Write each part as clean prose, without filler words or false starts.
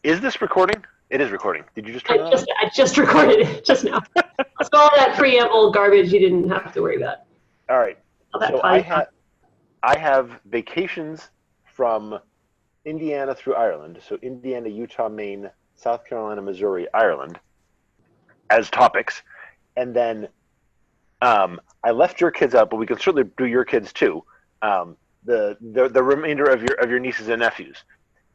Is this recording? It is recording. Did you just turn it on? I just recorded it just now. So all that preamble garbage you didn't have to worry about. All right. All that So fun I have vacations from Indiana through Ireland. So Indiana, Utah, Maine, South Carolina, Missouri, Ireland as topics. And then I left your kids out, but we can certainly do your kids too. The remainder of your nieces and nephews.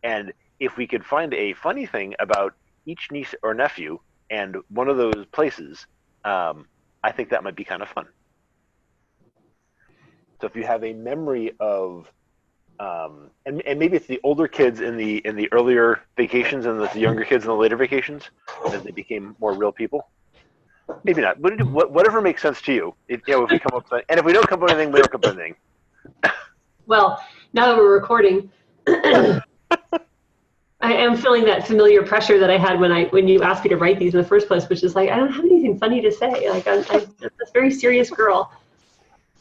And if we could find a funny thing about each niece or nephew and one of those places, I think that might be kind of fun. So if you have a memory of, and maybe it's the older kids in the earlier vacations and the younger kids in the later vacations, as they became more real people. Maybe not. Whatever makes sense to you. If we come up with, and if we don't come up with anything, we don't come up with anything. Well, now that we're recording, I am feeling that familiar pressure that I had when you asked me to write these in the first place, which is like, I don't have anything funny to say. Like, I'm this very serious girl.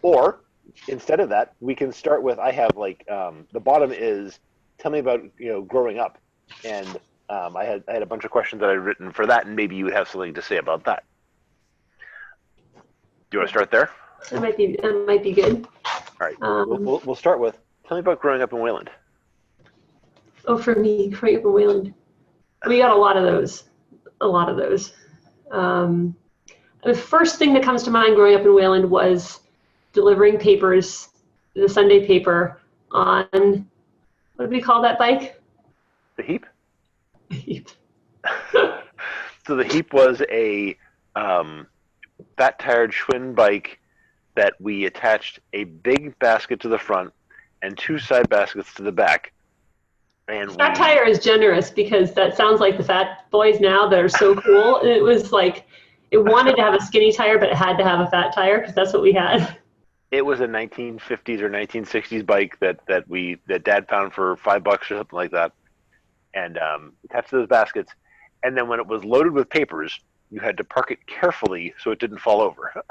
Or, instead of that, we can start with, I have like, the bottom is, tell me about, growing up. And I had a bunch of questions that I'd written for that, and maybe you would have something to say about that. Do you want to start there? That might be good. All right. We'll start with, tell me about growing up in Wayland. Oh, for me, growing up in Wayland, we got a lot of those. The first thing that comes to mind growing up in Wayland was delivering papers, the Sunday paper, on, what do we call that bike? The Heap? The Heap. So the Heap was a fat-tired Schwinn bike that we attached a big basket to the front and two side baskets to the back. And fat tire is generous because that sounds like the fat boys now that are so cool. It was like, it wanted to have a skinny tire, but it had to have a fat tire because that's what we had. It was a 1950s or 1960s bike that Dad found for $5 or something like that, and attached to those baskets. And then when it was loaded with papers, you had to park it carefully so it didn't fall over.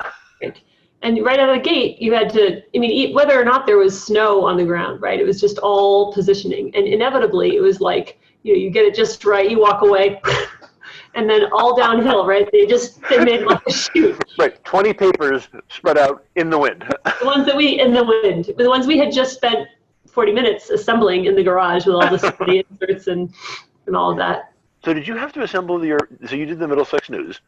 Right. And right out of the gate, you had to, whether or not there was snow on the ground, right? It was just all positioning. And inevitably, it was like, you get it just right, you walk away, and then all downhill, right? They made like a chute. Right, 20 papers spread out in the wind. The ones we had just spent 40 minutes assembling in the garage with all the spray inserts and all of that. So did you have to assemble so you did the Middlesex News.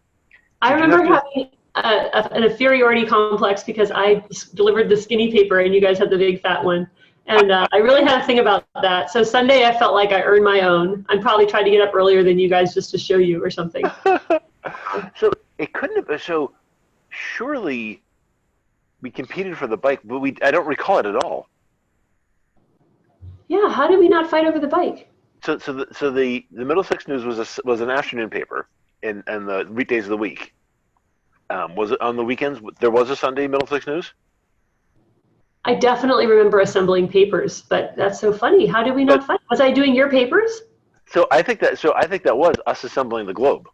I remember having an inferiority complex because I delivered the skinny paper and you guys had the big fat one. And I really had a thing about that. So Sunday I felt like I earned my own. I probably tried to get up earlier than you guys just to show you or something. So it couldn't have, so surely we competed for the bike, but I don't recall it at all. Yeah, how did we not fight over the bike? So the Middlesex News was an afternoon paper in the weekdays of the week. Was it on the weekends? There was a Sunday Middlesex News? I definitely remember assembling papers, but that's so funny. How did we not fight? Was I doing your papers? So I think that was us assembling the Globe.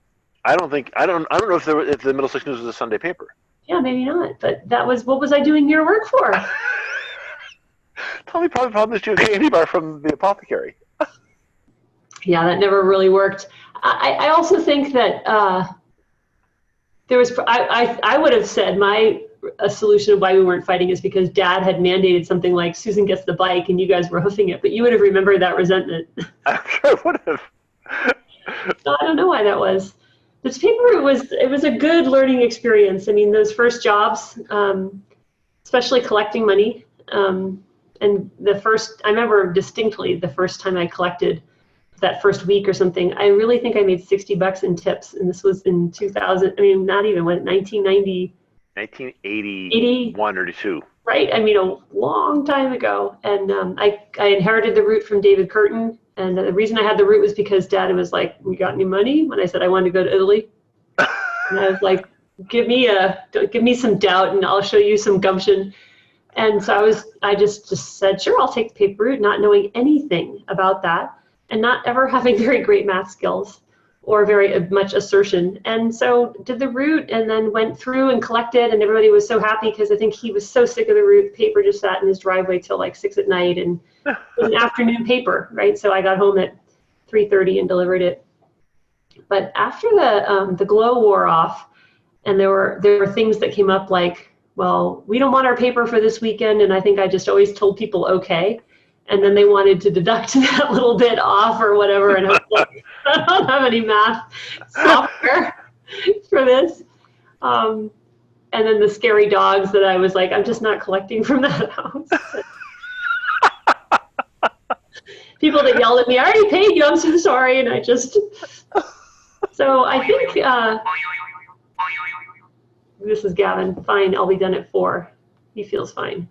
I don't know if the Middlesex News was a Sunday paper. Yeah, maybe not. But what was I doing your work for? Tommy probably promised you a candy bar from the apothecary. Yeah, that never really worked. I also think that I would have said a solution of why we weren't fighting is because Dad had mandated something like Susan gets the bike and you guys were hoofing it, but you would have remembered that resentment. I'm sure I would have. So I don't know why that was. This paper, it was a good learning experience. Those first jobs, especially collecting money, and I remember distinctly the first time I collected that first week or something, I really think I made $60 in tips, and this was in 2000. Not even 1990. 1981 or 2. Right, a long time ago, and I inherited the route from David Curtin, and the reason I had the route was because Dad was like, "We got any money?" When I said I wanted to go to Italy, and I was like, "Give me some doubt, and I'll show you some gumption." And so I just said, "Sure, I'll take the paper route," not knowing anything about that, and not ever having very great math skills or very much assertion. And so did the route and then went through and collected, and everybody was so happy because I think he was so sick of the route. The paper just sat in his driveway till like 6 at night, and it was an afternoon paper, right? So I got home at 3:30 and delivered it. But after the glow wore off, and there were things that came up like, well, we don't want our paper for this weekend, and I think I just always told people okay, and then they wanted to deduct that little bit off or whatever, and I was like, I don't have any math software for this. And then the scary dogs that I was like, I'm just not collecting from that house. People that yelled at me, I already paid you, I'm so sorry, and I just, so I think, this is Gavin, fine, I'll be done at 4. He feels fine.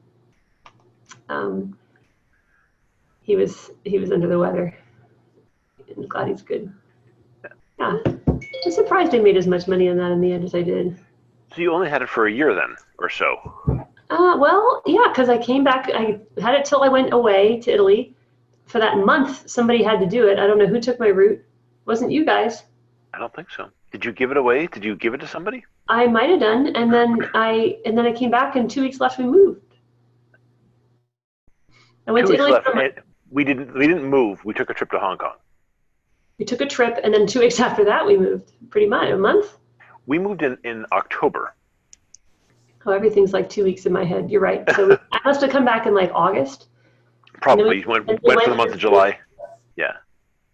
He was under the weather. I'm glad he's good. Yeah, I'm surprised I made as much money on that in the end as I did. So you only had it for a year then, or so? Well, yeah, because I came back, I had it till I went away to Italy. For that month, somebody had to do it. I don't know who took my route. It wasn't you guys. I don't think so. Did you give it away? Did you give it to somebody? I might have done, and then I came back, and 2 weeks left we moved. I went to Italy. We didn't move. We took a trip to Hong Kong. We took a trip, and then 2 weeks after that we moved. Pretty much a month. We moved in October. Oh, everything's like 2 weeks in my head. You're right. So I must have come back in like August. Probably. You went for the month of July. Yeah.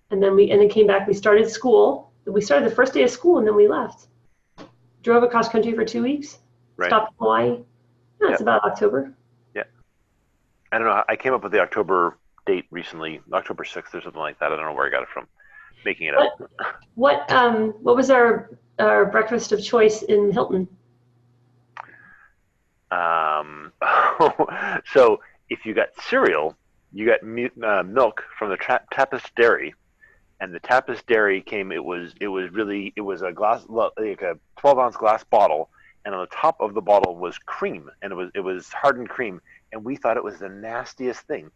And then came back. We started school. We started the first day of school, and then we left. Drove across country for 2 weeks. Right. Stopped in Hawaii. No, it's about October. Yeah. I don't know. I came up with the October date recently, October 6th or something like that. I don't know where I got it from. Making it up. What was our breakfast of choice in Hilton? So if you got cereal, you got milk from the Tapas Dairy, and the Tapas Dairy came. It was a glass, like a 12-ounce glass bottle, and on the top of the bottle was cream, and it was hardened cream, and we thought it was the nastiest thing.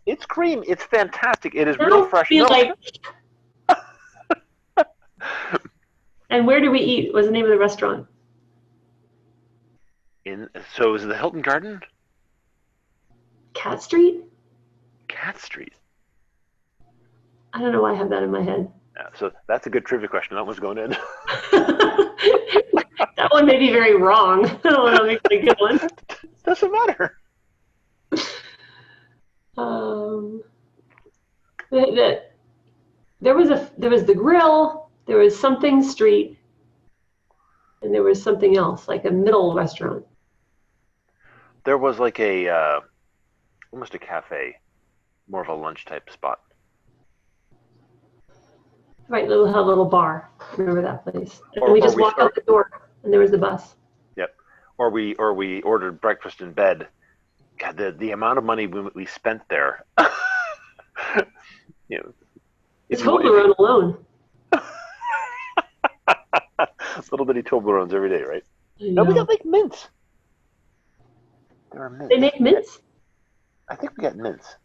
It's cream. It's fantastic. It is real fresh milk. And where did we eat? What was the name of the restaurant? So is it the Hilton Garden? Cat Street? Cat Street. I don't know why I have that in my head. Yeah, so that's a good trivia question. That one's going in. That one may be very wrong. I don't want to make it a good one. Doesn't matter. There was the grill. There was something street, and there was something else, like a middle restaurant. There was like almost a cafe, more of a lunch type spot. Right, had a little bar. Remember that place? And we just walked out the door, and there was the bus. Yep. Or we ordered breakfast in bed. God, the amount of money we spent there. It's Toblerone alone. Little bitty Toblerones every day, right? No, we got like mints. There are mints. They make mints? I think we got mints.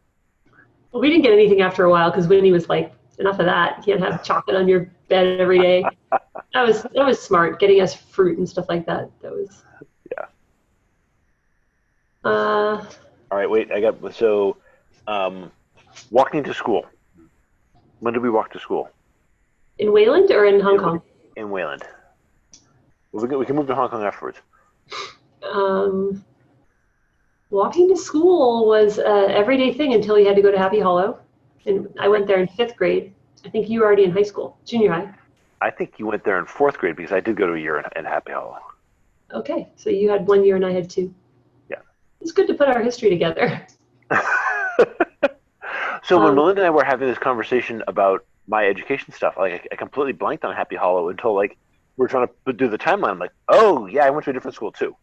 Well, we didn't get anything after a while because Winnie was like, enough of that. You can't have chocolate on your bed every day. That was smart, getting us fruit and stuff like that. That was. Yeah. All right, wait. Walking to school. When did we walk to school? In Wayland or in Hong Kong? In Wayland. We can move to Hong Kong afterwards. Walking to school was an everyday thing until you had to go to Happy Hollow. And I went there in 5th grade. I think you were already in high school, junior high. I think you went there in 4th grade because I did go to a year in Happy Hollow. Okay, so you had 1 year and I had 2. Yeah. It's good to put our history together. So when Melinda and I were having this conversation about my education stuff, like I completely blanked on Happy Hollow until like we were trying to do the timeline. I'm like, oh yeah, I went to a different school too.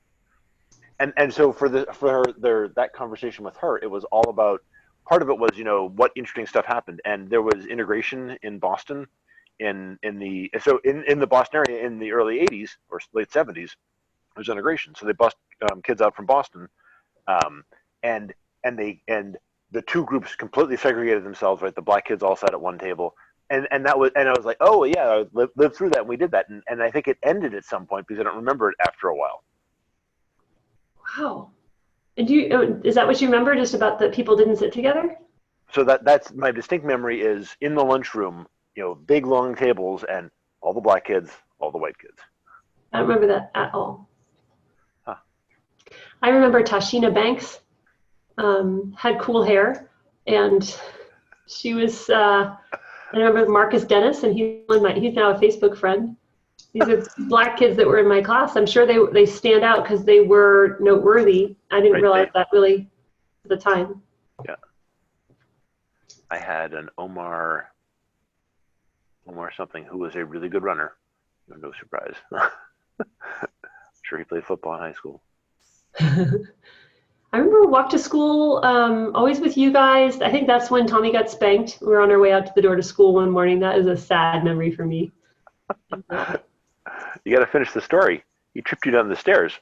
And so for that conversation with her, it was all about, part of it was, what interesting stuff happened. And there was integration in Boston in the Boston area in the early 80s or late 70s, there was integration. So they bussed kids out from Boston, and the two groups completely segregated themselves, right? The black kids all sat at one table. And I was like, oh yeah, I lived through that, and we did that. And I think it ended at some point because I don't remember it after a while. Wow. And is that what you remember, just about that people didn't sit together? so that's my distinct memory is in the lunchroom, big long tables and all the black kids, all the white kids. I don't remember that at all. Huh. I remember Tashina Banks had cool hair, and she was. I remember Marcus Dennis, and he's now a Facebook friend. These are black kids that were in my class. I'm sure they stand out because they were noteworthy. I didn't realize that really at the time. Yeah. I had an Omar something who was a really good runner. No surprise. I'm sure he played football in high school. I remember walk to school always with you guys. I think that's when Tommy got spanked. We were on our way out to the door to school one morning. That is a sad memory for me. You got to finish the story. He tripped you down the stairs.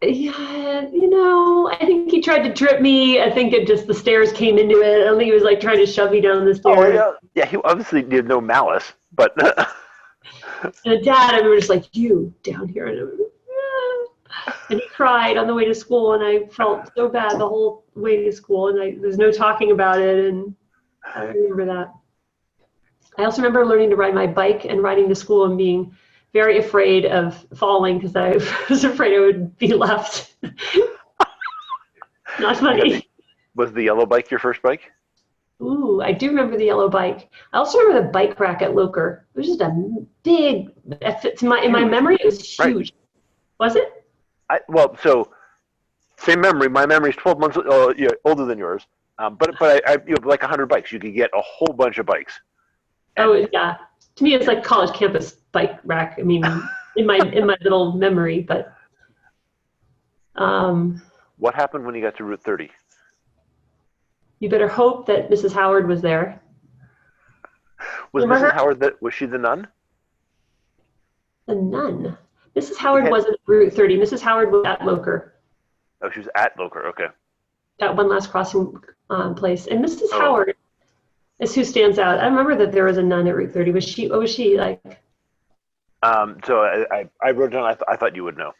Yeah, I think he tried to trip me. I think the stairs came into it. I don't think he was like trying to shove me down the stairs. Oh, yeah. He obviously did no malice, but. And Dad, I remember just like, you down here. And he cried on the way to school, and I felt so bad the whole way to school, and there's no talking about it, and I remember that. I also remember learning to ride my bike and riding to school and being very afraid of falling because I was afraid I would be left. Not funny. Was the yellow bike your first bike? Ooh, I do remember the yellow bike. I also remember the bike rack at Loker. It was just a big, in my memory, it was huge. Right. Was it? So same memory. My memory is 12 months older than yours. But I like 100 bikes. You could get a whole bunch of bikes. Oh yeah. To me, it's like college campus bike rack. I mean, in my little memory, but. What happened when you got to Route 30? You better hope that Mrs. Howard was there. Was Mrs. Howard was she the nun? The nun. Mrs. Howard wasn't at Route 30. Mrs. Howard was at Loker. Oh, she was at Loker. Okay. That one last crossing place. And Mrs. Howard is who stands out. I remember that there was a nun at Route 30. What was she like? So I wrote down, I thought you would know.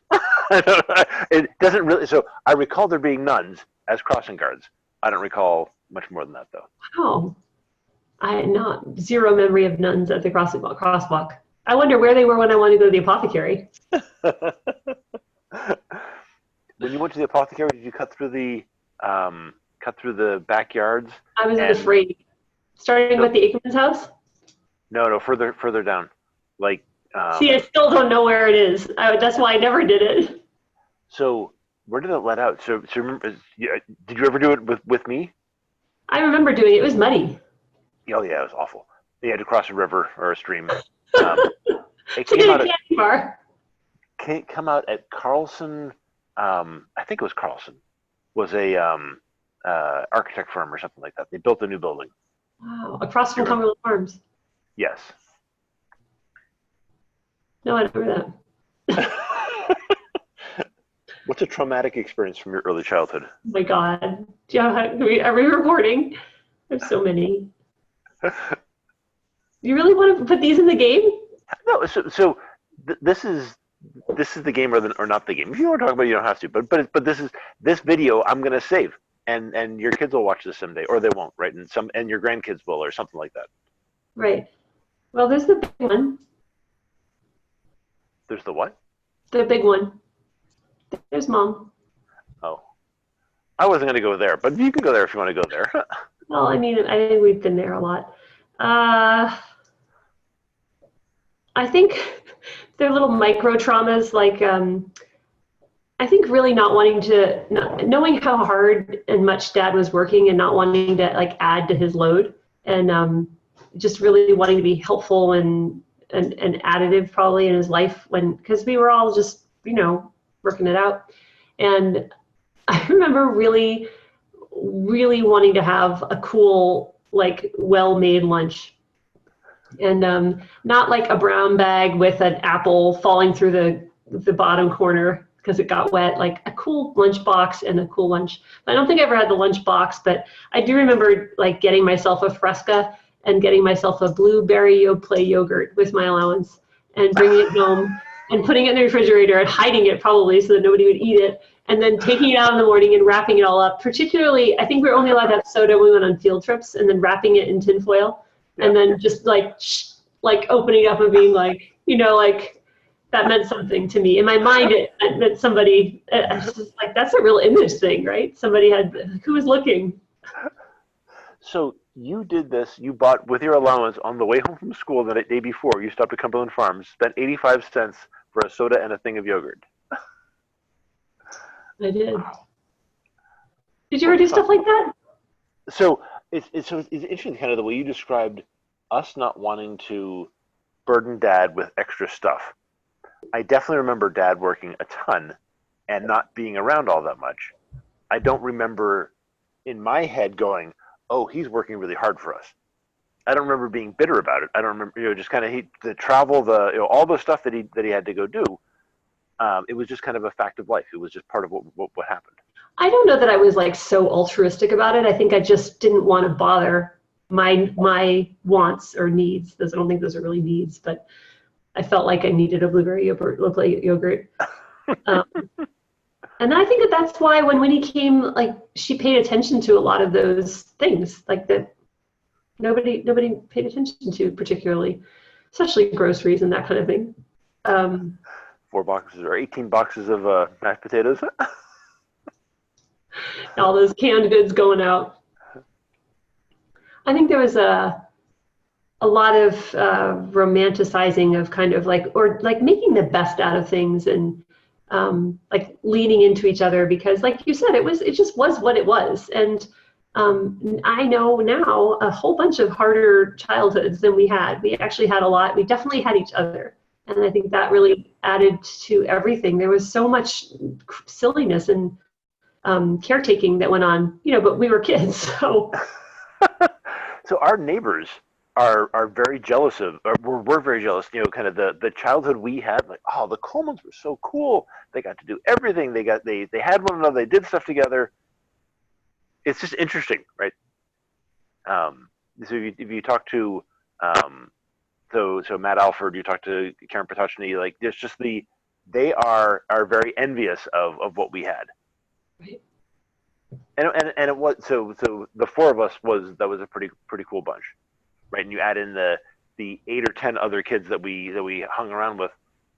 It doesn't really, so I recall there being nuns as crossing guards. I don't recall much more than that, though. Wow. I had zero memory of nuns at the crosswalk. I wonder where they were when I wanted to go to the apothecary. When you went to the apothecary, did you cut through the backyards? I was afraid. Starting with the Aikman's house? No, further down. Like. See, I still don't know where it is. That's why I never did it. So where did it let out? So remember, did you ever do it with me? I remember doing it. It was muddy. Oh yeah, it was awful. You had to cross a river or a stream. It came out at Carlson. I think it was Carlson. Was a architect firm or something like that. They built a new building. Wow, across from Cumberland Farms. Yes. No, I don't remember that. What's a traumatic experience from your early childhood? Oh my God. Are we recording? There's so many. You really want to put these in the game? No. So this is the game or not the game. If you want to talk about it, you don't have to. But this video I'm going to save, and your kids will watch this someday, or they won't, right? And your grandkids will, or something like that. Right. Well, there's the big one. There's the what? The big one. There's Mom. Oh. I wasn't going to go there, but you can go there if you want to go there. Well, I mean, I think we've been there a lot. I think they're little micro traumas, like I think really knowing how hard and much Dad was working and not wanting to like add to his load, and just really wanting to be helpful and additive probably in his life because we were all just working it out. And I remember really wanting to have a cool, like, well-made lunch, and not like a brown bag with an apple falling through the bottom corner because it got wet, like a cool lunch box and a cool lunch. I don't think I ever had the lunch box, but I do remember like getting myself a Fresca and getting myself a blueberry Yoplait yogurt with my allowance and bringing it home and putting it in the refrigerator and hiding it probably so that nobody would eat it, and then taking it out in the morning and wrapping it all up. Particularly, I think we were only allowed to have soda when we went on field trips, and then wrapping it in tinfoil, and then just like opening it up and being like, like that meant something to me. In my mind, it meant somebody. I was just like, that's a real image thing, right? Somebody who was looking. So you did this, you bought with your allowance on the way home from school the day before, you stopped at Cumberland Farms, spent 85 cents for a soda and a thing of yogurt. I did. Did you ever do stuff like that? So it's interesting kind of the way you described us not wanting to burden Dad with extra stuff. I definitely remember Dad working a ton and not being around all that much. I don't remember in my head going, oh, he's working really hard for us. I don't remember being bitter about it. I don't remember, just kind of the travel, all the stuff that he had to go do. It was just kind of a fact of life. It was just part of what happened. I don't know that I was like so altruistic about it. I think I just didn't want to bother my wants or needs. I don't think those are really needs, but I felt like I needed a blueberry yogurt. And I think that's why when Winnie came, like she paid attention to a lot of those things, like that nobody paid attention to particularly, especially groceries and that kind of thing. 4 boxes or 18 boxes of mashed potatoes. All those canned goods going out. I think there was a lot of romanticizing of kind of like making the best out of things and like leaning into each other because, like you said, it just was what it was. And I know now a whole bunch of harder childhoods than we had. We actually had a lot. We definitely had each other. And I think that really added to everything. There was so much silliness and caretaking that went on, but we were kids. So our neighbors are very jealous of, or we're very jealous, kind of the childhood we had, like, oh, the Colemans were so cool. They got to do everything. They had one another. They did stuff together. It's just interesting, right? So if you talk to, so Matt Alford, you talk to Karen Patochny, like there's just they are very envious of what we had. Right. And it was, so the 4 of us that was a pretty cool bunch. Right, and you add in the 8 or 10 other kids that we hung around with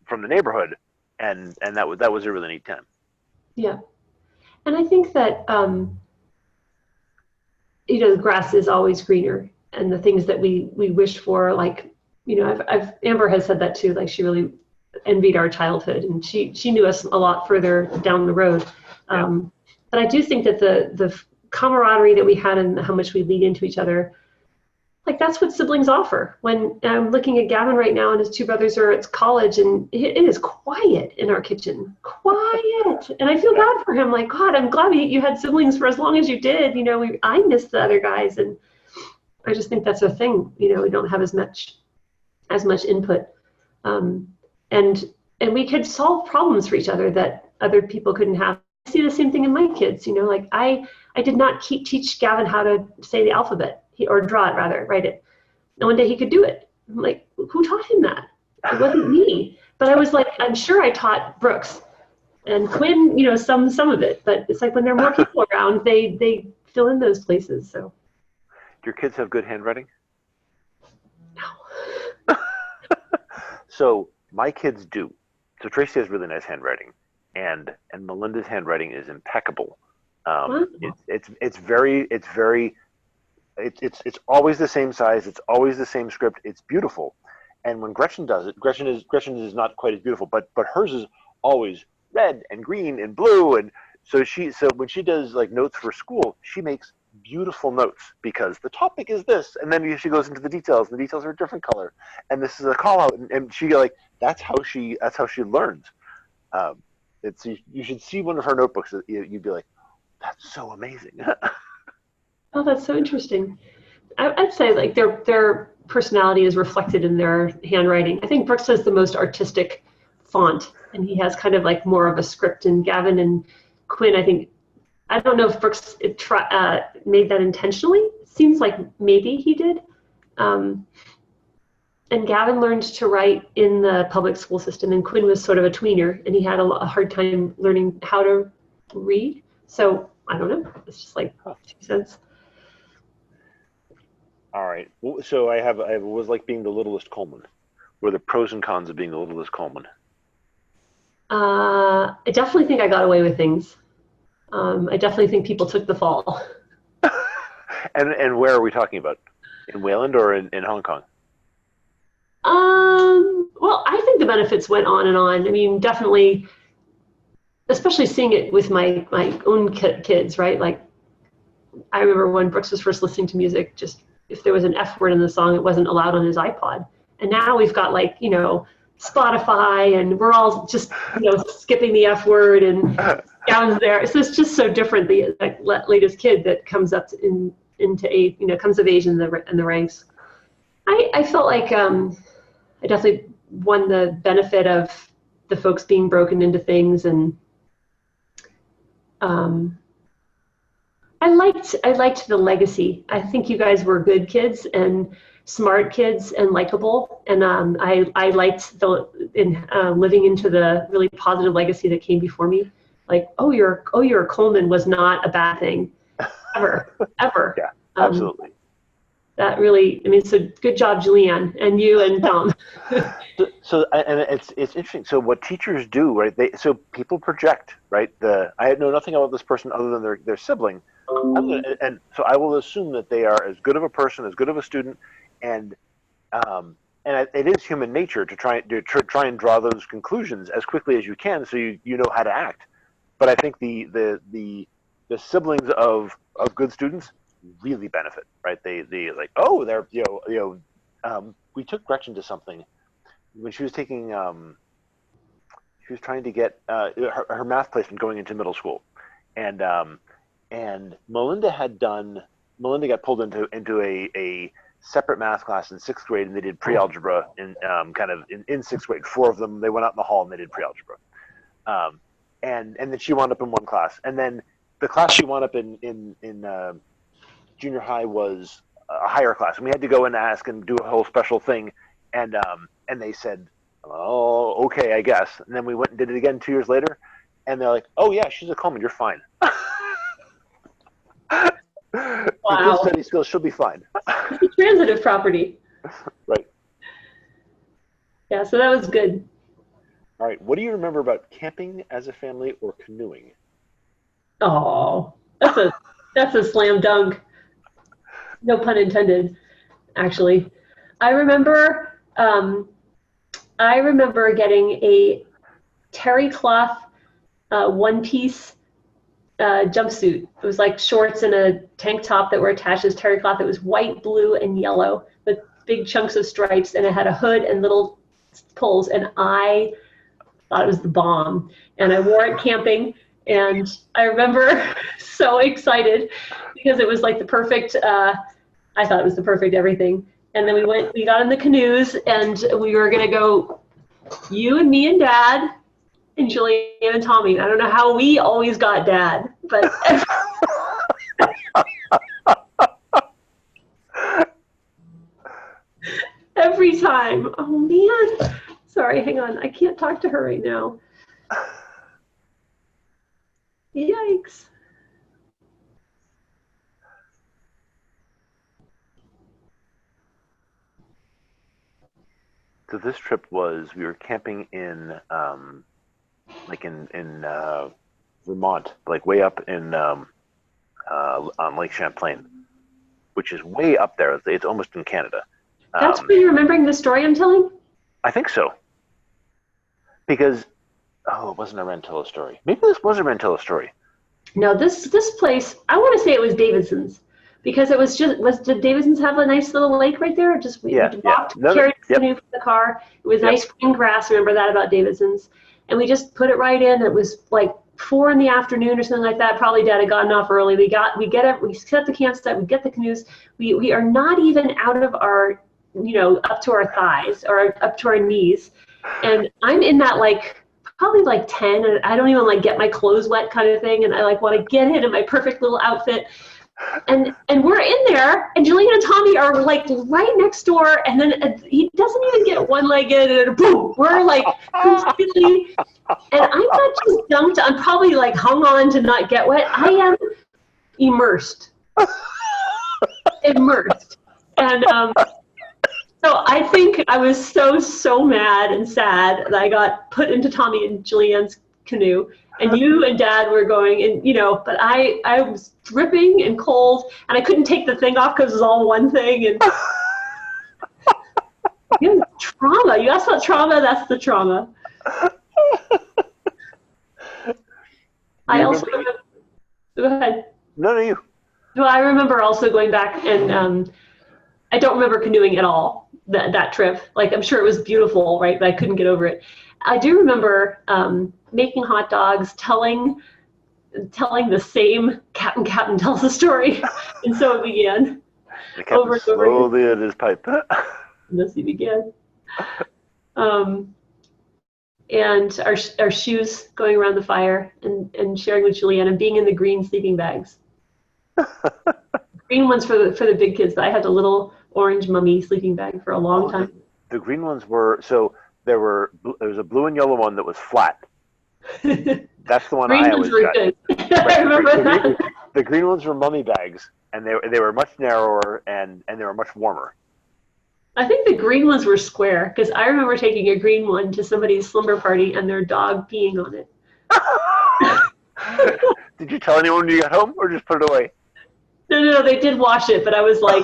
from the neighborhood, and that was a really neat time. Yeah, and I think that the grass is always greener, and the things that we wish for, like Amber has said that too. Like she really envied our childhood, and she knew us a lot further down the road. But I do think that the camaraderie that we had and how much we lean into each other. Like that's what siblings offer. When I'm looking at Gavin right now and his 2 brothers are at college and it is quiet in our kitchen, quiet. And I feel bad for him. Like, God, I'm glad you had siblings for as long as you did. I miss the other guys. And I just think that's a thing. We don't have as much input. And we could solve problems for each other that other people couldn't have. I see the same thing in my kids. Like I did not teach Gavin how to say the alphabet. Or draw it rather, write it. And one day he could do it. I'm like, who taught him that? It wasn't me. But I was like, I'm sure I taught Brooks and Quinn, some of it. But it's like when there are more people around, they fill in those places. So. Do your kids have good handwriting? No. So my kids do. So Tracy has really nice handwriting, and Melinda's handwriting is impeccable. Wow. It's always the same size. It's always the same script. It's beautiful. And when Gretchen does it, Gretchen is not quite as beautiful, but hers is always red and green and blue. And so when she does like notes for school, she makes beautiful notes because the topic is this, and then she goes into the details. The details are a different color, and this is a call out, and she that's how she learns. You should see one of her notebooks. You'd be like, that's so amazing. Oh, that's so interesting. I'd say like their personality is reflected in their handwriting. I think Brooks has the most artistic font, and he has kind of like more of a script. And Gavin and Quinn, I don't know if Brooks made that intentionally. Seems like maybe he did. And Gavin learned to write in the public school system, and Quinn was sort of a tweener, and he had a hard time learning how to read. So I don't know. It's just like 2 cents. All right. So I have what was like being the littlest Coleman. What are the pros and cons of being the littlest Coleman? I definitely think I got away with things. I definitely think people took the fall. And where are we talking about? In Wayland or in Hong Kong? Well, I think the benefits went on and on. I mean, definitely, especially seeing it with my own kids, right? Like, I remember when Brooks was first listening to music, just if there was an F word in the song, it wasn't allowed on his iPod. And now we've got like, Spotify, and we're all just, skipping the F word and down there. So it's just so different. The latest kid that comes up into age, comes of age in the ranks. I felt like I definitely won the benefit of the folks being broken into things, and I liked the legacy. I think you guys were good kids and smart kids and likable, and I liked living into the really positive legacy that came before me. Like, you're a Coleman was not a bad thing, ever. Yeah, absolutely. That really, so good job, Julianne, and you and Tom. And it's interesting. So what teachers do, right? So people project, right? I know nothing about this person other than their sibling, and so I will assume that they are as good of a person, as good of a student, and it is human nature to try and draw those conclusions as quickly as you can, so you know how to act. But I think the siblings of good students really benefit, right? They like, they're we took Gretchen to something when she was taking she was trying to get her math placement going into middle school, and Melinda got pulled into a separate math class in 6th grade, and they did pre-algebra in in 6th grade. 4 of them, they went out in the hall and they did pre-algebra, and then she wound up in one class, and then the class she wound up in junior high was a higher class, and we had to go and ask and do a whole special thing, and they said, "Oh, okay, I guess." And then we went and did it again 2 years later, and they're like, "Oh yeah, she's a Coleman, you're fine." Wow. Good study skills, she'll be fine. It's a transitive property. Right. Yeah, so that was good. All right. What do you remember about camping as a family or canoeing? Oh, that's a slam dunk. No pun intended, actually. I remember getting a terry cloth one-piece jumpsuit. It was like shorts and a tank top that were attached as terry cloth. It was white, blue, and yellow with big chunks of stripes, and it had a hood and little pulls, and I thought it was the bomb. And I wore it camping, and I remember so excited because it was like the perfect, I thought it was the perfect everything. And then we got in the canoes, and we were gonna go, you and me and Dad, and Julianne and Tommy. I don't know how we always got Dad, but every time. Oh man. Sorry, hang on. I can't talk to her right now. Yikes. So this trip we were camping in Vermont, like way up in on Lake Champlain, which is way up there. It's almost in Canada. That's where you're remembering the story I'm telling? I think so. Because it wasn't a Rantilla story. Maybe this was a Rantilla story. No, this place, I want to say it was Davidson's, because it was did Davidson's have a nice little lake right there? Or just we walked, carried the canoe from the car. It was nice green grass. I remember that about Davidson's. And we just put it right in. It was like 4 p.m. or something like that. Probably Dad had gotten off early. We set the campsite, we get the canoes. We are not even out of our, up to our thighs or up to our knees. And I'm in that probably 10, and I don't even get my clothes wet kind of thing. And I want to get in my perfect little outfit. And we're in there, and Julian and Tommy are right next door, and then he doesn't even get one leg in, and boom, we're completely And I'm not just dunked, I'm probably like hung on to not get wet. I am immersed. Immersed. And so I think I was so mad and sad that I got put into Tommy and Julianne's canoe. And you and Dad were going, and but I was dripping and cold, and I couldn't take the thing off because it was all one thing. And trauma. You asked about trauma. That's the trauma. I also remember, go ahead. No, you. Well, I remember also going back, and I don't remember canoeing at all that trip. Like, I'm sure it was beautiful, right? But I couldn't get over it. I do remember making hot dogs, telling the same Captain tells the story, and so it began. The captain slowly at his pipe. And thus he began. And our shoes going around the fire and sharing with Julianne and being in the green sleeping bags. Green ones for the big kids. I had a little orange mummy sleeping bag for a long time. The green ones were there was a blue and yellow one that was flat. That's the one green I ones always were got. good. I remember that. The green ones were mummy bags, and they were much narrower and they were much warmer. I think the green ones were square, because I remember taking a green one to somebody's slumber party and their dog peeing on it. Did you tell anyone when you got home, or just put it away? No, they did wash it, but I was like,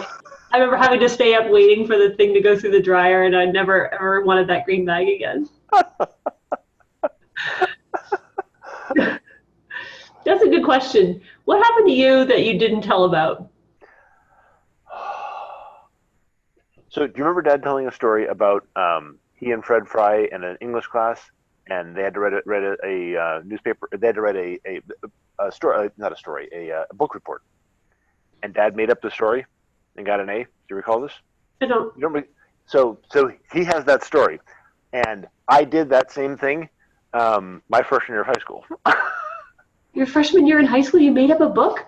I remember having to stay up waiting for the thing to go through the dryer, and I never ever wanted that green bag again. That's a good question. What happened to you that you didn't tell about? So do you remember Dad telling a story about he and Fred Fry in an English class, and they had to read a newspaper. They had to read a story, not a story, a book report. And Dad made up the story and got an A. Do you recall this? I don't. You remember? So he has that story, and I did that same thing my freshman year of high school. Your freshman year in high school, you made up a book?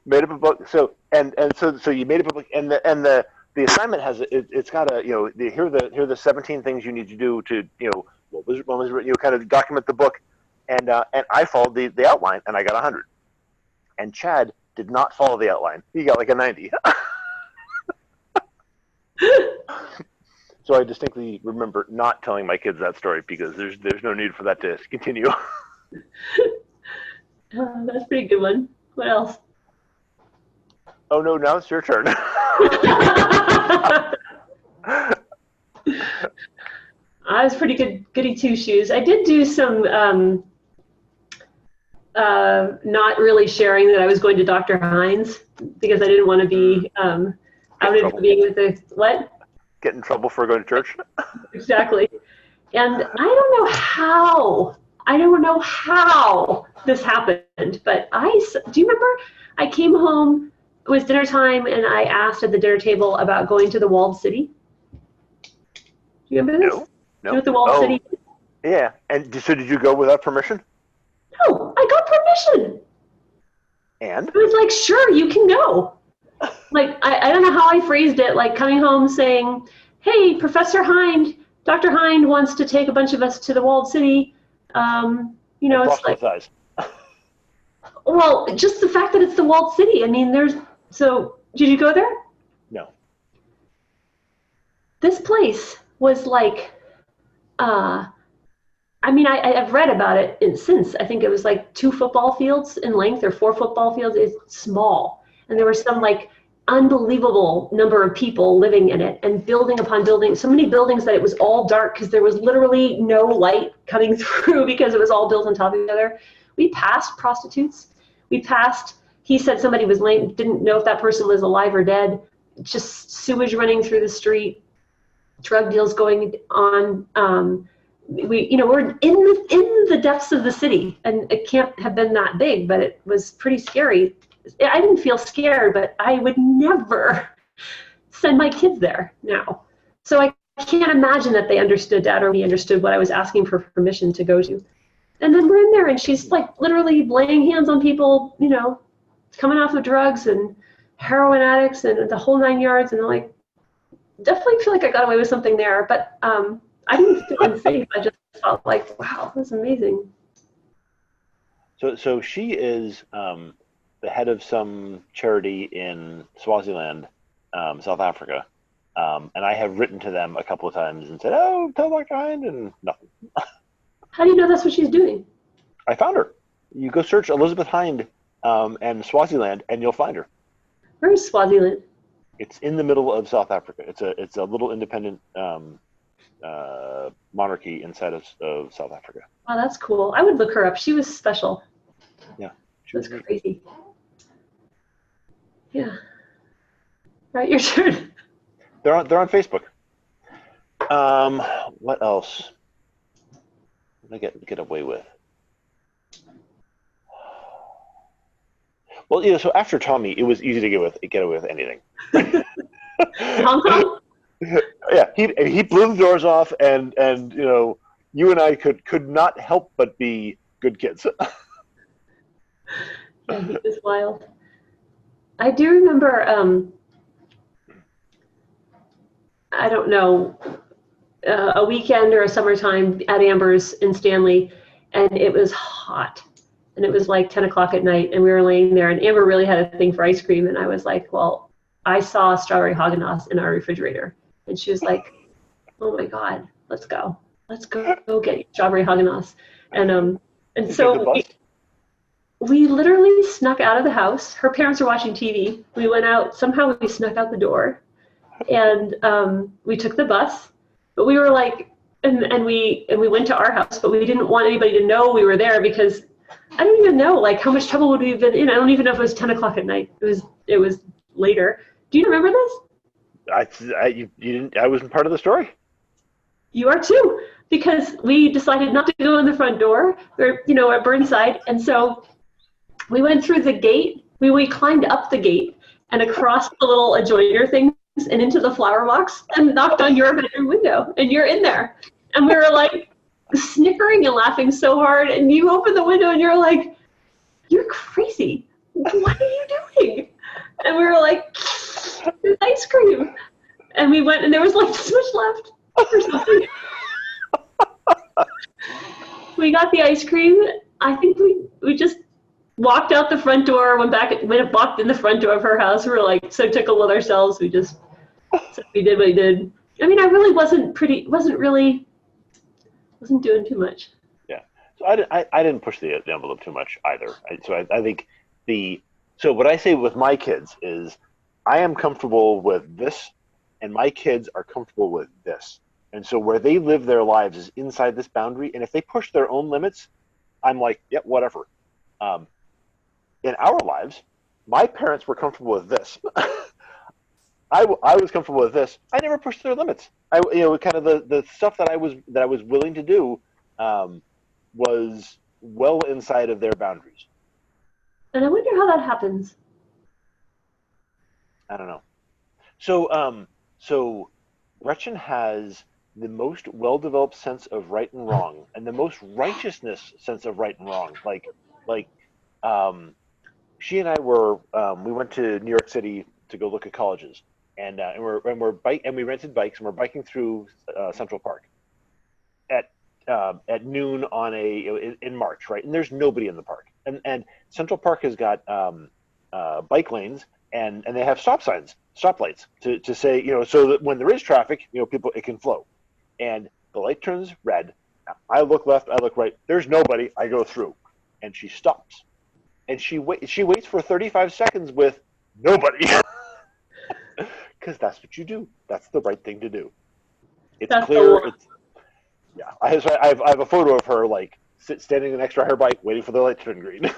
Made up a book. So you made up a book, and the assignment has it's got a here are the 17 things you need to do to what was kind of document the book, and I followed the outline and I got 100, and Chad did not follow the outline. He got like a 90. So I distinctly remember not telling my kids that story because there's no need for that to continue. That's a pretty good one. What else? Oh no, now it's your turn. I was pretty goody two shoes. I did do some not really sharing that I was going to Dr. Hines because I didn't want to be outed for being with the what? Get in trouble for going to church. Exactly. And I don't know how this happened, but do you remember I came home, it was dinner time, and I asked at the dinner table about going to the walled city. Do you remember this? No. You know what the walled city is? Yeah. And so did you go without permission? No, I got permission. And? I was like, sure, you can go. Like, I don't know how I phrased it, like coming home saying, hey, Professor Hind, Dr. Hind wants to take a bunch of us to the walled city. It's like, well, just the fact that it's the walled city. I mean, so did you go there? No. This place was like, I've read about it since. I think it was like 2 football fields in length or 4 football fields. It's small. And there were some like unbelievable number of people living in it and building upon building, so many buildings that it was all dark because there was literally no light coming through because it was all built on top of each other. We passed prostitutes. He said somebody was late, didn't know if that person was alive or dead. Just sewage running through the street, drug deals going on. We're in the depths of the city, and it can't have been that big, but it was pretty scary. I didn't feel scared, but I would never send my kids there now. So I can't imagine that they understood, Dad or me understood what I was asking for permission to go to. And then we're in there, and she's like literally laying hands on people, coming off of drugs and heroin addicts and the whole 9 yards. And I'm like, definitely feel like I got away with something there. But I didn't feel unsafe. I just felt like, wow, that's amazing. So she is the head of some charity in Swaziland, South Africa. And I have written to them a couple of times and said, "Oh, tell Dr. Hind," and nothing. How do you know that's what she's doing? I found her. You go search Elizabeth Hind and Swaziland, and you'll find her. Where is Swaziland? It's in the middle of South Africa. It's a little independent monarchy inside of South Africa. Oh, that's cool. I would look her up. She was special. Yeah, That's crazy. Yeah. All right, your turn. They're on Facebook. What else? What did I get away with? Well, so after Tommy, it was easy to get away with anything. Hong Kong? Yeah, he blew the doors off, and you and I could not help but be good kids. Yeah, he was wild. I do remember, I don't know, a weekend or a summertime at Amber's in Stanley, and it was hot. And it was like 10 o'clock at night, and we were laying there, and Amber really had a thing for ice cream, and I was like, well, I saw strawberry Haagen-Dazs in our refrigerator. And she was like, oh my God, let's go get strawberry Haagen-Dazs. And so we literally snuck out of the house. Her parents were watching TV. We went out, somehow we snuck out the door, and we took the bus, but we were like, and we went to our house, but we didn't want anybody to know we were there because I don't even know, like, how much trouble would we have been in? I don't even know if it was 10 o'clock at night. It was later. Do you remember this? You didn't. I wasn't part of the story. You are too, because we decided not to go in the front door, or at Burnside, and so we went through the gate. We climbed up the gate and across the little adjoiner things and into the flower box and knocked on your bedroom window, and you're in there, and we were like snickering and laughing so hard, and you open the window and you're like, you're crazy, what are you doing? And we were like, there's ice cream, and we went and there was like this much left or something. We got the ice cream. I think we just walked out the front door, walked in the front door of her house. We were like so tickled with ourselves, we did what we did. I mean, I really wasn't doing too much. Yeah, so I didn't push the envelope too much either. I think so what I say with my kids is I am comfortable with this, and my kids are comfortable with this, and so where they live their lives is inside this boundary. And if they push their own limits, I'm like, yeah, whatever. In our lives, my parents were comfortable with this. I was comfortable with this. I never pushed their limits. Kind of the stuff that I was willing to do was well inside of their boundaries. And I wonder how that happens. I don't know. So Gretchen has the most well-developed sense of right and wrong, and the most righteousness sense of right and wrong. She and I we went to New York City to go look at colleges. And we rented bikes, and we're biking through Central Park at noon in March, right? And there's nobody in the park, and Central Park has got bike lanes, and they have stoplights to say, so that when there is traffic, it can flow. And the light turns red. I look left, I look right. There's nobody. I go through, and she stops, and she waits for 35 seconds with nobody. Because that's what you do. That's the right thing to do. It's clear. Yeah. I have a photo of her standing next to her bike, waiting for the light to turn green.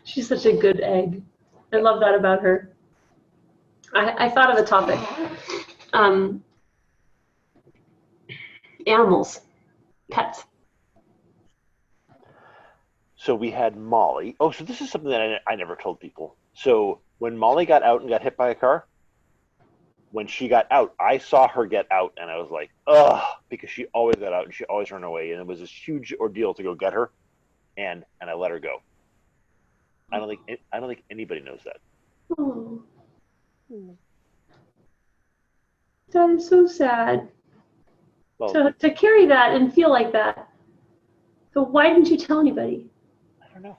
She's such a good egg. I love that about her. I thought of a topic. Animals, pets. So we had Molly. Oh, so this is something that I never told people. So when Molly got out and got hit by a car, when she got out, I saw her get out, and I was like, ugh, because she always got out and she always ran away, and it was this huge ordeal to go get her, and I let her go. I don't think anybody knows that. Oh, that is so sad. Well, to carry that and feel like that. So why didn't you tell anybody? I don't know.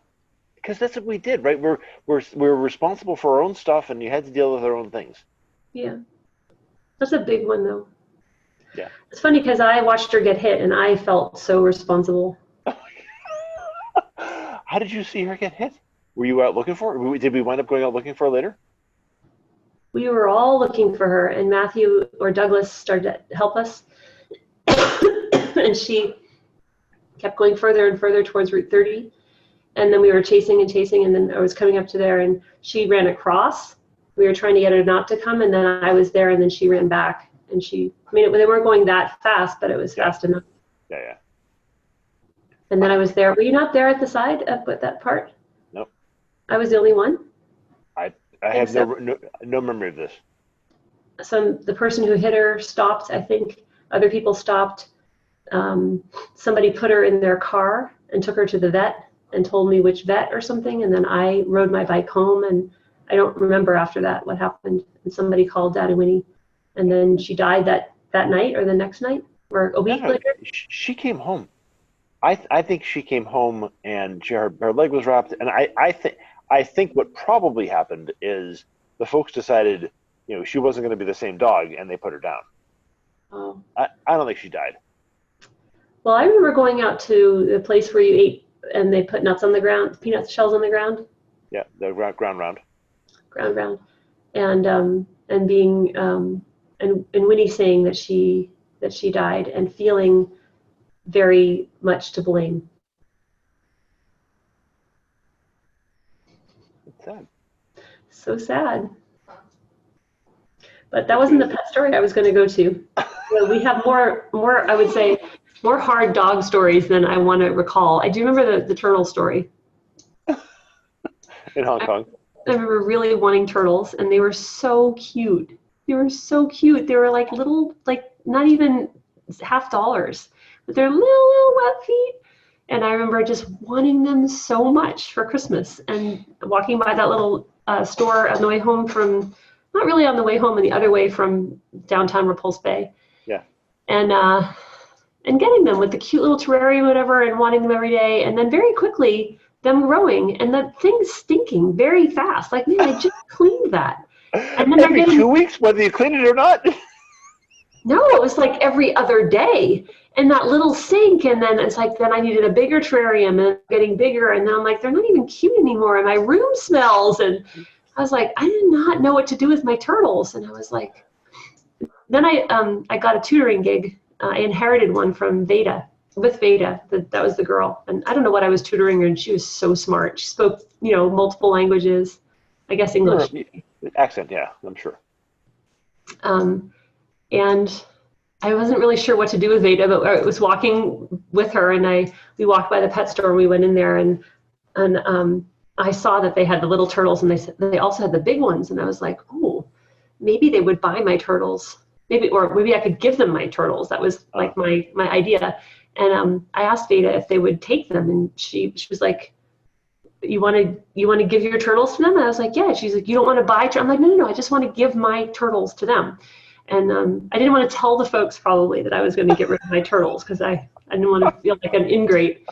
Because that's what we did, right? We're responsible for our own stuff, and you had to deal with our own things. Yeah, that's a big one though. Yeah. It's funny because I watched her get hit and I felt so responsible. How did you see her get hit? Were you out looking for her? Did we wind up going out looking for her later? We were all looking for her, and Matthew or Douglas started to help us. And she kept going further and further towards Route 30. And then we were chasing and chasing, and then I was coming up to there, and she ran across. We were trying to get her not to come, and then I was there, and then she ran back. And they weren't going that fast, but it was fast enough. Yeah. And then I was there. Were you not there at the side up at that part? Nope. I was the only one. I have no memory of this. The person who hit her stopped. I think other people stopped. Somebody put her in their car and took her to the vet and told me which vet or something. And then I rode my bike home, and I don't remember after that what happened. And somebody called Dad and Winnie, and then she died that night or the next night or a week later. She came home. I think she came home and her leg was wrapped, and I think what probably happened is the folks decided, she wasn't going to be the same dog, and they put her down. Oh. I don't think she died. Well, I remember going out to the place where you ate and they put nuts on the ground, peanut shells on the ground. Yeah, the ground round. Ground round, and being and Winnie saying that she died and feeling very much to blame. It's sad. So sad. But that wasn't the pet story I was going to go to. We have more, I would say, more hard dog stories than I want to recall. I do remember the turtle story. In Hong Kong. I remember really wanting turtles, and they were so cute. They were so cute. They were like little, like not even $50, but they're little wet feet. And I remember just wanting them so much for Christmas, and walking by that little store on the way home from, not really on the way home, and the other way from downtown Repulse Bay. Yeah. And getting them with the cute little terrarium, whatever, and wanting them every day, and then very quickly them growing and the thing stinking very fast. Like, man, I just cleaned that. And then every 2 weeks, whether you clean it or not. No, it was like every other day. And that little sink, and then it's like, then I needed a bigger terrarium, and getting bigger, and then I'm like, they're not even cute anymore, and my room smells. And I was like, I did not know what to do with my turtles. And I was like, then I got a tutoring gig. I inherited one from Veda, with Veda. That was the girl. And I don't know what I was tutoring her, and she was so smart. She spoke, multiple languages, I guess English. Accent, yeah, I'm sure. And I wasn't really sure what to do with Veda, but I was walking with her, and we walked by the pet store, and we went in there, and I saw that they had the little turtles, and they also had the big ones, and I was like, oh, maybe they would buy my turtles. Maybe I could give them my turtles. That was like my idea. And I asked Veda if they would take them, and she was like, you want to give your turtles to them? And I was like, yeah. She's like, you don't want to buy? I'm like, no, I just want to give my turtles to them. And I didn't want to tell the folks probably that I was going to get rid of my turtles, because I didn't want to feel like an ingrate.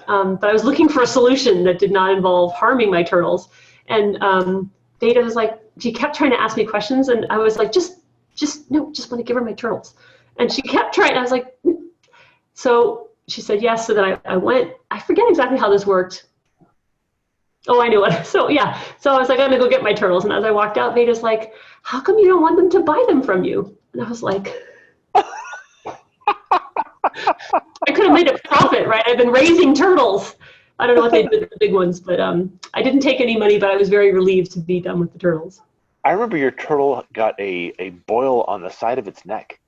But I was looking for a solution that did not involve harming my turtles. And Veda was like, she kept trying to ask me questions, and I was like, just want to give her my turtles. And she kept trying. I was like, so she said yes. So then I went. I forget exactly how this worked. Oh, I knew it. So yeah. So I was like, I'm gonna go get my turtles. And as I walked out, Veda's like, how come you don't want them to buy them from you? And I was like, I could have made a profit, right? I've been raising turtles. I don't know what they did with the big ones, but I didn't take any money, but I was very relieved to be done with the turtles. I remember your turtle got a boil on the side of its neck.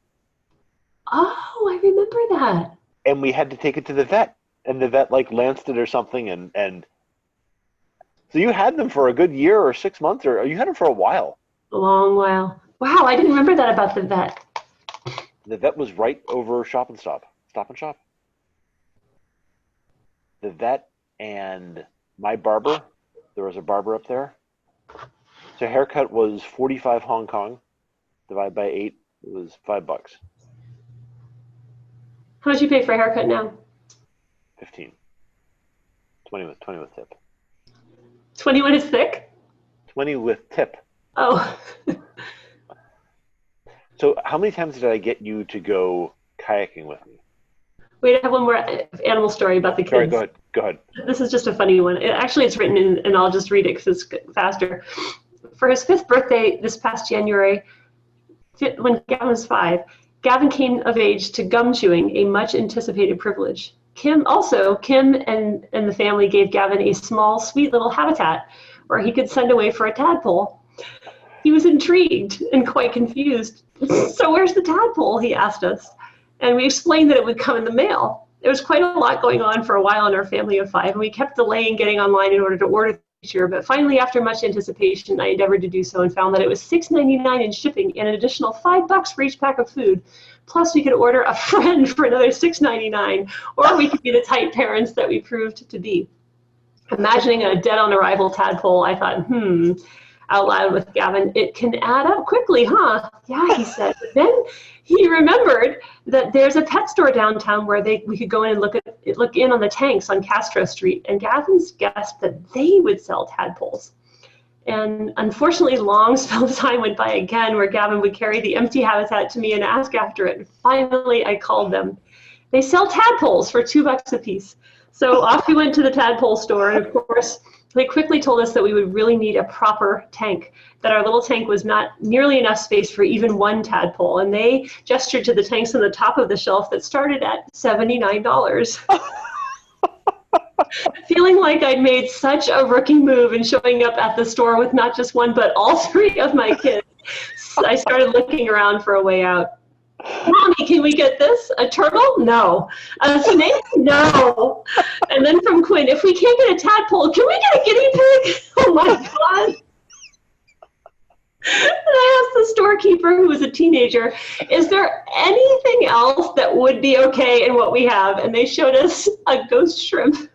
Oh, I remember that. And we had to take it to the vet, and the vet like lanced it or something, and so you had them for a good year or 6 months, or you had them for a while. A long while. Wow, I didn't remember that about the vet. The vet was right over Stop and Shop. The vet and my barber, there was a barber up there. So haircut was 45 Hong Kong, divided by 8, it was $5. How much you pay for a haircut now? 15. 20 with tip. 21 is thick? 20 with tip. Oh. So how many times did I get you to go kayaking with me? Wait, I have one more animal story about the kids. Sorry, go ahead. This is just a funny one. It's written in, and I'll just read it because it's faster. For his 5th birthday this past January, when Gavin was 5, Gavin came of age to gum chewing, a much anticipated privilege. Kim and the family gave Gavin a small, sweet little habitat where he could send away for a tadpole. He was intrigued and quite confused. So where's the tadpole, he asked us. And we explained that it would come in the mail. There was quite a lot going on for a while in our family of 5, and we kept delaying getting online in order to order this year. But finally, after much anticipation, I endeavored to do so and found that it was $6.99 in shipping and an additional $5 for each pack of food. Plus, we could order a friend for another $6.99, or we could be the tight parents that we proved to be. Imagining a dead-on-arrival tadpole, I thought, out loud with Gavin, it can add up quickly, huh? Yeah, he said. But then he remembered that there's a pet store downtown where we could go in and look in on the tanks on Castro Street, and Gavin's guessed that they would sell tadpoles. And unfortunately, long spells of time went by again where Gavin would carry the empty habitat to me and ask after it. And finally, I called them. They sell tadpoles for $2 a piece. So off we went to the tadpole store, and of course, they quickly told us that we would really need a proper tank, that our little tank was not nearly enough space for even one tadpole. And they gestured to the tanks on the top of the shelf that started at $79. Feeling like I'd made such a rookie move in showing up at the store with not just one, but all 3 of my kids, I started looking around for a way out. Mommy, can we get this? A turtle? No. A snake? No. And then from Quinn, if we can't get a tadpole, can we get a guinea pig? Oh my God. And I asked the storekeeper, who was a teenager, is there anything else that would be okay in what we have? And they showed us a ghost shrimp.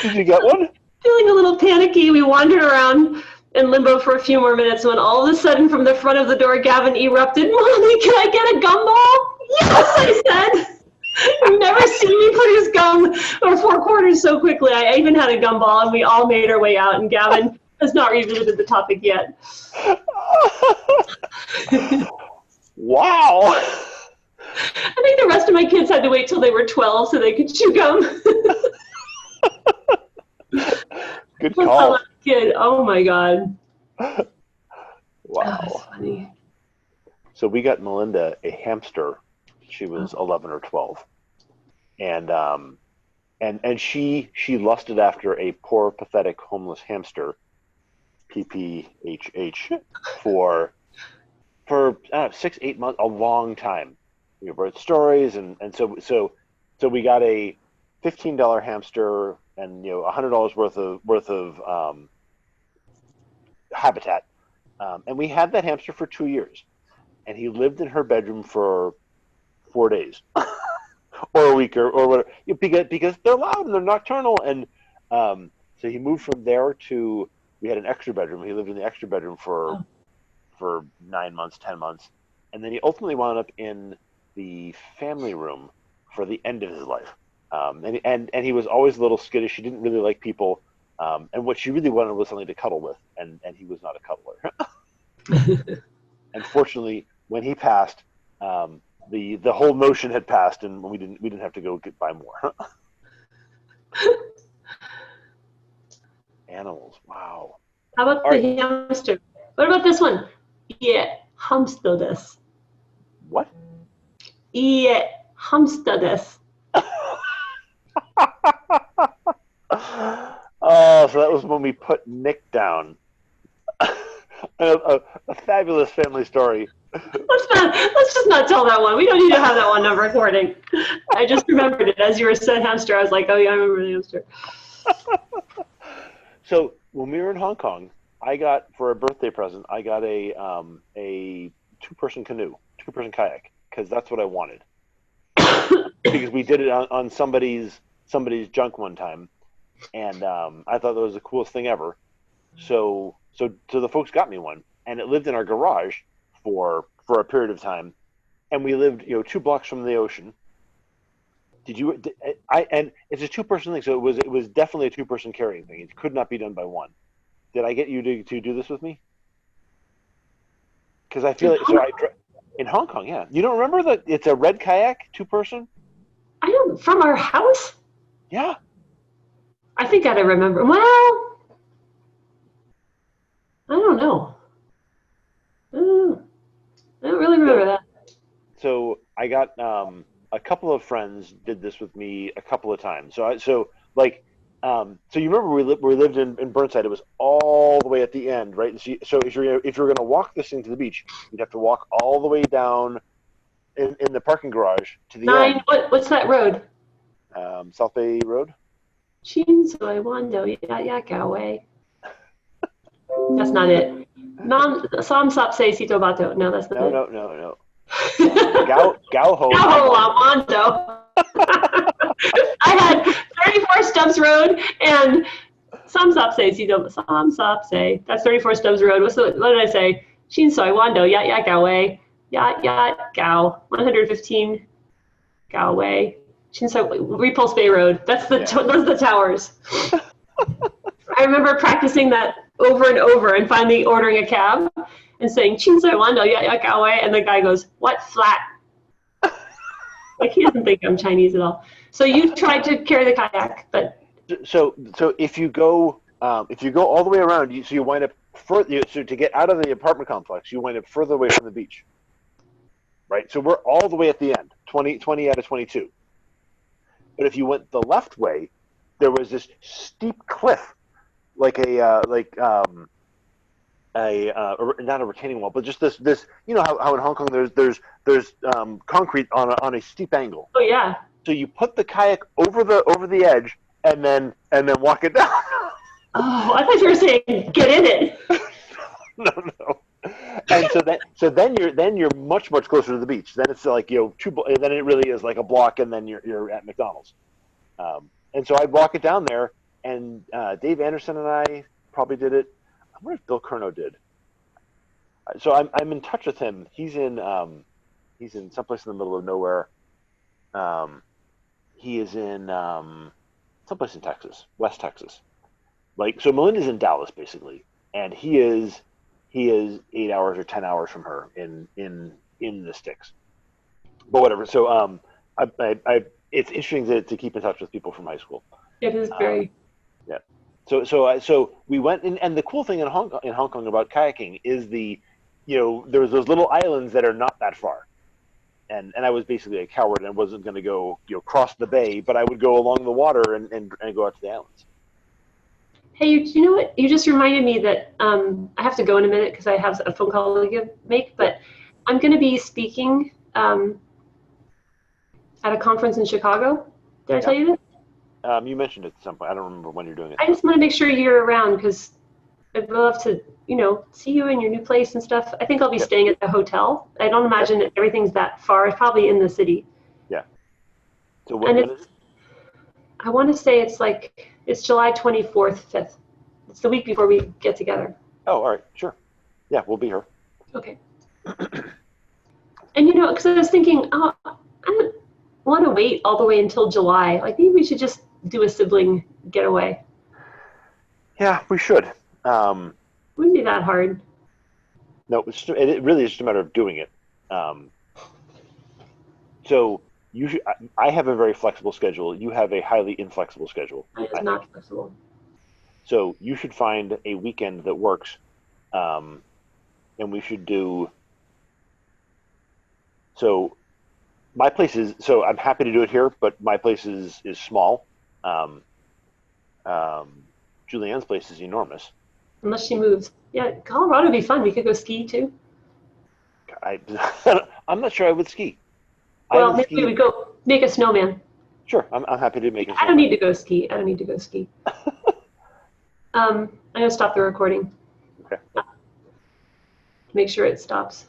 Did you get one? Feeling a little panicky, we wandered around in limbo for a few more minutes when all of a sudden from the front of the door, Gavin erupted, Mommy, can I get a gumball? Yes, I said. You've never seen me put his gum or 4 quarters so quickly. I even had a gumball, and we all made our way out, and Gavin has not revisited the topic yet. Wow. I think the rest of my kids had to wait till they were 12 so they could chew gum. Good call. Kid. Oh my God. Wow. Oh, that's funny. So we got Melinda a hamster. She was 11 or 12, and she lusted after a poor, pathetic, homeless hamster, PPHH, for 6-8 months, a long time. We wrote stories, and so we got a $15 hamster and $100 worth of habitat, and we had that hamster for 2 years, and he lived in her bedroom for 4 days or a week or whatever, because they're loud and they're nocturnal, and so he moved from there to, we had an extra bedroom. He lived in the extra bedroom for 9 months, 10 months, and then he ultimately wound up in the family room for the end of his life. And he was always a little skittish. He didn't really like people, and what she really wanted was something to cuddle with, and he was not a cuddler. Unfortunately, when he passed, the whole notion had passed, and we didn't have to go buy more. Animals, wow. How about the hamster? What about this one? Yeah, hamsterdess. What? Yeah, hamsterdess. Oh, so that was when we put Nick down. A fabulous family story. Let's just not tell that one. We don't need to have that one on recording. I just remembered it as you were saying hamster. I was like, oh yeah, I remember the hamster. So when we were in Hong Kong, I got, for a birthday present, I got a 2-person canoe, 2-person kayak, because that's what I wanted. Because we did it on somebody's junk one time, and I thought that was the coolest thing ever. So the folks got me one, and it lived in our garage for for a period of time, and we lived 2 blocks from the ocean. And it's a two-person thing, so it was definitely a two-person carrying thing. It could not be done by one. Did I get you to do this with me? Because I feel like in Hong Kong, yeah. You don't remember that it's a red kayak, two-person? I don't, from our house? Yeah. I think I remember. Well, I don't know. I don't really remember that. So I got a couple of friends did this with me a couple of times. So you remember we lived in Burnside. It was all the way at the end, right? So if you're going to walk this thing to the beach, you'd have to walk all the way down in the parking garage to the end. What's that road? South Bay Road. Chin Soi Wando Yakao Way. That's not it. Sam Sap Se Sito Bato. No, that's not it. No. Gao Ho Wando. I had 34 Stubbs Road and Sam Sap Se Sito Sam Sap Se. That's 34 Stubbs Road. What did I say? Chin Soi Wando Yakao Way. Gao 115 Gao Way. Repulse Bay Road. Those are the towers. I remember practicing that over and over and finally ordering a cab and saying, Chinsoi Wando, Gao Wei, and the guy goes, what, flat? Like, he doesn't think I'm Chinese at all. So you tried to carry the kayak, but... So if you go all the way around, you wind up further, so to get out of the apartment complex, you wind up further away from the beach. Right? So we're all the way at the end, 20 out of 22. But if you went the left way, there was this steep cliff, like not a retaining wall, but just this. You know how in Hong Kong there's concrete on a steep angle. Oh yeah. So you put the kayak over the edge and then walk it down. Oh, I thought you were saying get in it. No. And so then you're much closer to the beach. Then it's like then it really is like a block, and then you're at McDonald's. And so I'd walk it down there, and Dave Anderson and I probably did it. I wonder if Bill Curnow did. So I'm in touch with him. He's in someplace in the middle of nowhere. He is in someplace in Texas, West Texas. So Melinda's in Dallas basically, and he is 8 hours or 10 hours from her in the sticks. But whatever. So it's interesting to keep in touch with people from high school. It is very. Yeah. So we went in, and the cool thing in Hong Kong about kayaking is there's those little islands that are not that far. And I was basically a coward and wasn't going to go cross the bay, but I would go along the water and go out to the islands. Hey, you know what? You just reminded me that I have to go in a minute because I have a phone call to make, but I'm going to be speaking at a conference in Chicago. Did I tell you that? You mentioned it at some point. I don't remember when you're doing it. I just want to make sure you're around because I'd love to, see you in your new place and stuff. I think I'll be staying at the hotel. I don't imagine that everything's that far. It's probably in the city. Yeah. So when is it? I want to say it's July 24th, 5th. It's the week before we get together. Oh, all right. Sure. Yeah, we'll be here. Okay. And, because I was thinking, I don't want to wait all the way until July. Like, maybe we should just do a sibling getaway. Yeah, we should. Wouldn't be that hard. No, it really is just a matter of doing it. So I have a very flexible schedule. You have a highly inflexible schedule. Mine is not flexible. So you should find a weekend that works, and we should do. So my place is. So I'm happy to do it here, but my place is small. Julianne's place is enormous. Unless she moves. Yeah, Colorado would be fun. We could go ski too. I'm not sure I would ski. Well, maybe we would go make a snowman. Sure, I'm happy to make a snowman. I don't need to go ski. I'm going to stop the recording. Okay. Make sure it stops.